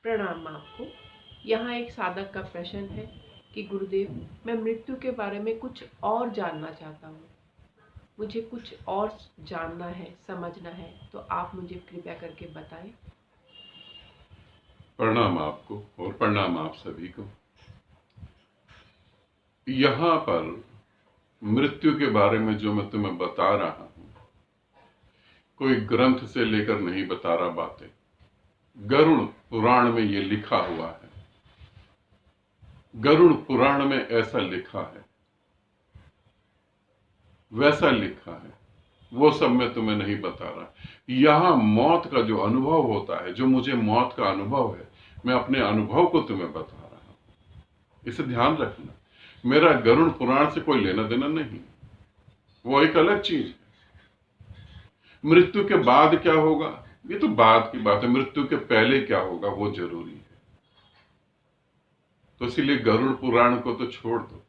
प्रणाम आपको। यहाँ एक साधक का प्रश्न है कि गुरुदेव, मैं मृत्यु के बारे में कुछ और जानना चाहता हूँ। मुझे कुछ और जानना है, समझना है, तो आप मुझे कृपया करके बताएं। प्रणाम आपको और प्रणाम आप सभी को। यहाँ पर मृत्यु के बारे में जो मैं तुम्हें बता रहा हूँ, कोई ग्रंथ से लेकर नहीं बता रहा बातें। गरुड़ पुराण में ये लिखा हुआ है। गरुड़ पुराण में ऐसा लिखा है, वैसा लिखा है, वो सब मैं तुम्हें नहीं बता रहा। यहाँ मौत का जो अनुभव होता है, जो मुझे मौत का अनुभव है, मैं अपने अनुभव को तुम्हें बता रहा हूं। इसे ध्यान रखना। मेरा गरुड़ पुराण से कोई लेना देना नहीं, वो एक अलग चीज है। मृत्यु के बाद क्या होगा ये तो बाद की बात है, मृत्यु के पहले क्या होगा वो जरूरी है। तो इसीलिए गरुड़ पुराण को तो छोड़ दो।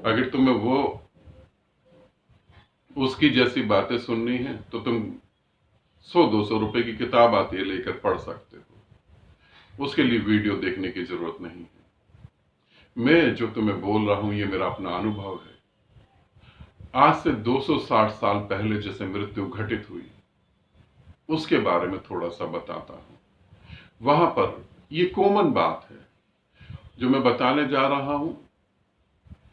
अगर तुम्हें वो उसकी जैसी बातें सुननी है तो तुम 100-200 रुपए की किताब आती है, लेकर पढ़ सकते हो। उसके लिए वीडियो देखने की जरूरत नहीं है। मैं जो तुम्हें बोल रहा हूं ये मेरा अपना अनुभव है। आज से 260 साल पहले जैसे मृत्यु घटित हुई, उसके बारे में थोड़ा सा बताता हूं। वहां पर ये कॉमन बात है जो मैं बताने जा रहा हूं।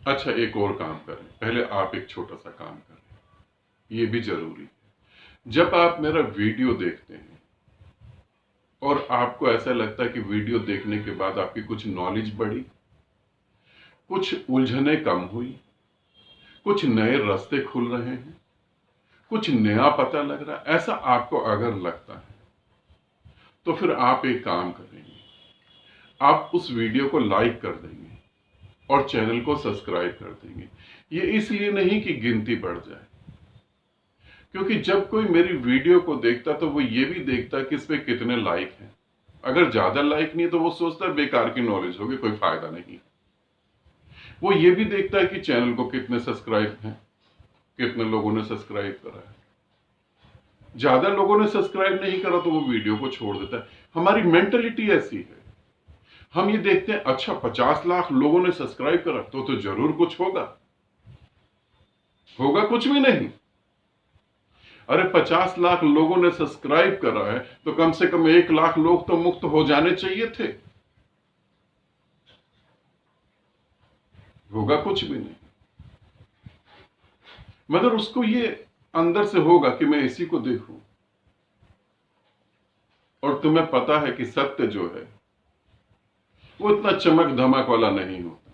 अच्छा, एक और काम करें, पहले आप एक छोटा सा काम करें, ये भी जरूरी है। जब आप मेरा वीडियो देखते हैं और आपको ऐसा लगता है कि वीडियो देखने के बाद आपकी कुछ नॉलेज बढ़ी, कुछ उलझने कम हुई, कुछ नए रास्ते खुल रहे हैं, कुछ नया पता लग रहा है, ऐसा आपको अगर लगता है तो फिर आप एक काम करेंगे, आप उस वीडियो को लाइक कर देंगे और चैनल को सब्सक्राइब कर देंगे। ये इसलिए नहीं कि गिनती बढ़ जाए, क्योंकि जब कोई मेरी वीडियो को देखता तो वो ये भी देखता कि इस पे कितने लाइक हैं। अगर ज्यादा लाइक नहीं है तो वो सोचता है बेकार की नॉलेज होगी, कोई फायदा नहीं। वो ये भी देखता है कि चैनल को कितने सब्सक्राइब हैं, कितने लोगों ने सब्सक्राइब करा है। ज्यादा लोगों ने सब्सक्राइब नहीं करा तो वो वीडियो को छोड़ देता है। हमारी मेंटेलिटी ऐसी है। हम ये देखते हैं, अच्छा 50 लाख लोगों ने सब्सक्राइब करा तो जरूर कुछ होगा। होगा कुछ भी नहीं। अरे 50 लाख लोगों ने सब्सक्राइब करा है तो कम से कम 1 लाख लोग तो मुक्त हो जाने चाहिए थे। होगा कुछ भी नहीं, मगर उसको ये अंदर से होगा कि मैं इसी को देखूं। और तुम्हें पता है कि सत्य जो है वो इतना चमक धमक वाला नहीं होता।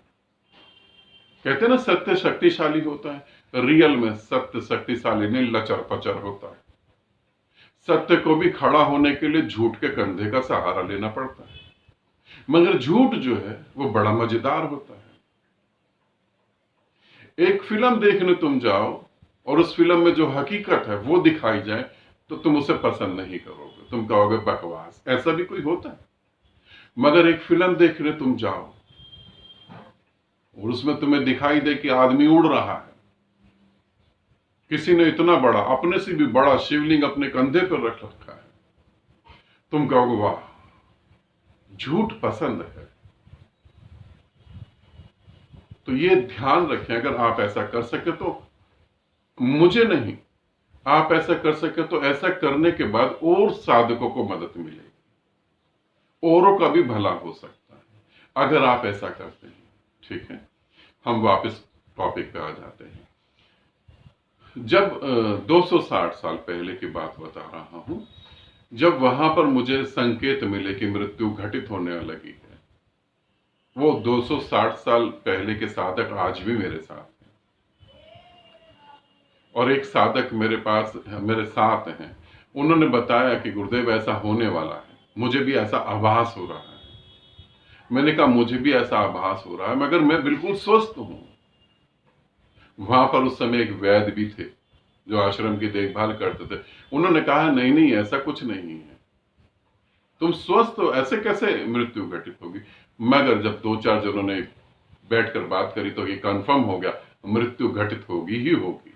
कहते ना सत्य शक्तिशाली होता है, रियल में सत्य शक्तिशाली नहीं, लचर पचर होता है। सत्य को भी खड़ा होने के लिए झूठ के कंधे का सहारा लेना पड़ता है, मगर झूठ जो है वो बड़ा मजेदार होता है। एक फिल्म देखने तुम जाओ और उस फिल्म में जो हकीकत है वो दिखाई जाए तो तुम उसे पसंद नहीं करोगे, तुम कहोगे बकवास। ऐसा भी कोई होता है? मगर एक फिल्म देखने तुम जाओ और उसमें तुम्हें दिखाई दे कि आदमी उड़ रहा है, किसी ने इतना बड़ा, अपने से भी बड़ा शिवलिंग अपने कंधे पर रख रखा है, तुम कहोगे वाह, झूठ पसंद है। तो ये ध्यान रखें, अगर आप ऐसा कर सके तो, मुझे नहीं, आप ऐसा कर सके तो ऐसा करने के बाद और साधकों को मदद मिलेगी, औरों का भी भला हो सकता है अगर आप ऐसा करते हैं। ठीक है, हम वापस टॉपिक पे आ जाते हैं। जब 260 साल पहले की बात बता रहा हूं, जब वहां पर मुझे संकेत मिले कि मृत्यु घटित होने लगी है, वो 260 साल पहले के साधक आज भी मेरे साथ हैं। और एक साधक मेरे पास, मेरे साथ हैं, उन्होंने बताया कि गुरुदेव ऐसा होने वाला है, मुझे भी ऐसा आभास हो रहा है। मैंने कहा मुझे भी ऐसा आभास हो रहा है, मगर मैं बिल्कुल स्वस्थ हूं। वहां पर उस समय एक वैद्य भी थे जो आश्रम की देखभाल करते थे। उन्होंने कहा नहीं नहीं, ऐसा कुछ नहीं है, तुम स्वस्थ हो, ऐसे कैसे मृत्यु घटित होगी। मगर जब 2-4 जनों ने बैठकर बात करी तो ये कंफर्म हो गया, मृत्यु घटित होगी ही होगी।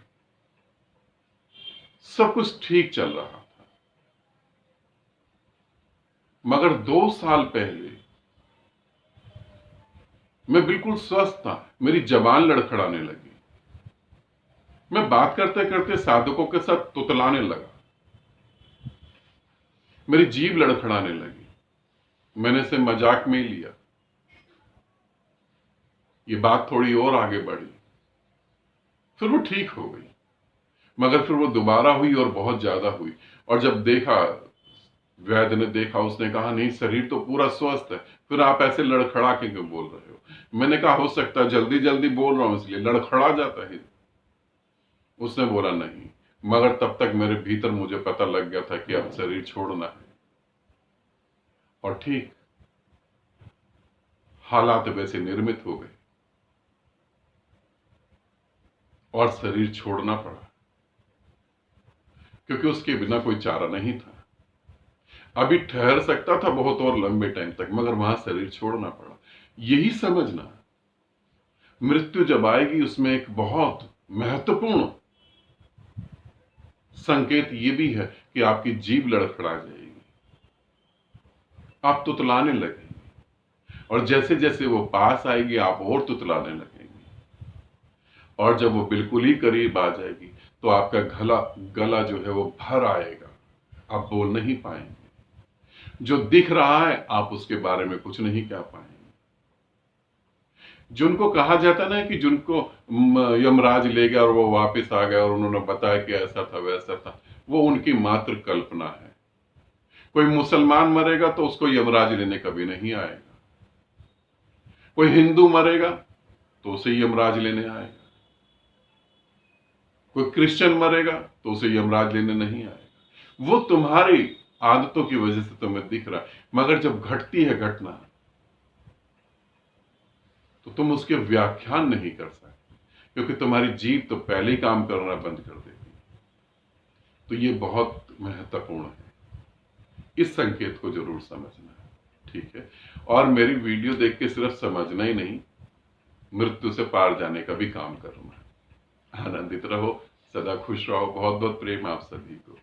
सब कुछ ठीक चल रहा था, मगर 2 साल पहले मैं बिल्कुल स्वस्थ था, मेरी जबान लड़खड़ाने लगी, मैं बात करते करते साधकों के साथ तुतलाने लगा, मेरी जीभ लड़खड़ाने लगी। मैंने इसे मजाक में लिया। ये बात थोड़ी और आगे बढ़ी, फिर वो ठीक हो गई, मगर फिर वो दोबारा हुई और बहुत ज्यादा हुई। और जब देखा, वैद्य ने देखा, उसने कहा नहीं, शरीर तो पूरा स्वस्थ है, फिर आप ऐसे लड़खड़ा के क्यों बोल रहे हो? मैंने कहा हो सकता है जल्दी जल्दी बोल रहा हूं इसलिए लड़खड़ा जाता है। उसने बोला नहीं, मगर तब तक मेरे भीतर मुझे पता लग गया था कि अब शरीर छोड़ना है। और ठीक हालात वैसे निर्मित हो गए और शरीर छोड़ना पड़ा, क्योंकि उसके बिना कोई चारा नहीं था। अभी ठहर सकता था बहुत और लंबे टाइम तक, मगर वहां शरीर छोड़ना पड़ा। यही समझना, मृत्यु जब आएगी उसमें एक बहुत महत्वपूर्ण संकेत ये भी है कि आपकी जीभ लड़खड़ा जाएगी, आप तुतलाने लगेंगे, और जैसे जैसे वो पास आएगी आप और तुतलाने लगेंगे, और जब वो बिल्कुल ही करीब आ जाएगी तो आपका गला जो है वो भर आएगा, आप बोल नहीं पाएंगे। जो दिख रहा है आप उसके बारे में कुछ नहीं कह पाएंगे। जिनको कहा जाता ना कि जिनको यमराज ले गया और वो वापस आ गया और उन्होंने बताया कि ऐसा था वैसा था, वो उनकी मात्र कल्पना है। कोई मुसलमान मरेगा तो उसको यमराज लेने कभी नहीं आएगा, कोई हिंदू मरेगा तो उसे यमराज लेने आएगा, कोई क्रिश्चियन मरेगा तो उसे यमराज लेने नहीं आएगा। वो तुम्हारी आदतों की वजह से तुम्हें दिख रहा है, मगर जब घटती है घटना तो तुम उसके व्याख्यान नहीं कर सकते, क्योंकि तुम्हारी जीभ तो पहले ही काम करना बंद कर देती। तो ये बहुत महत्वपूर्ण है, इस संकेत को जरूर समझना है, ठीक है? और मेरी वीडियो देख के सिर्फ समझना ही नहीं, मृत्यु से पार जाने का भी काम करना है। आनंदित रहो, सदा खुश रहो। बहुत बहुत प्रेम आप सभी को।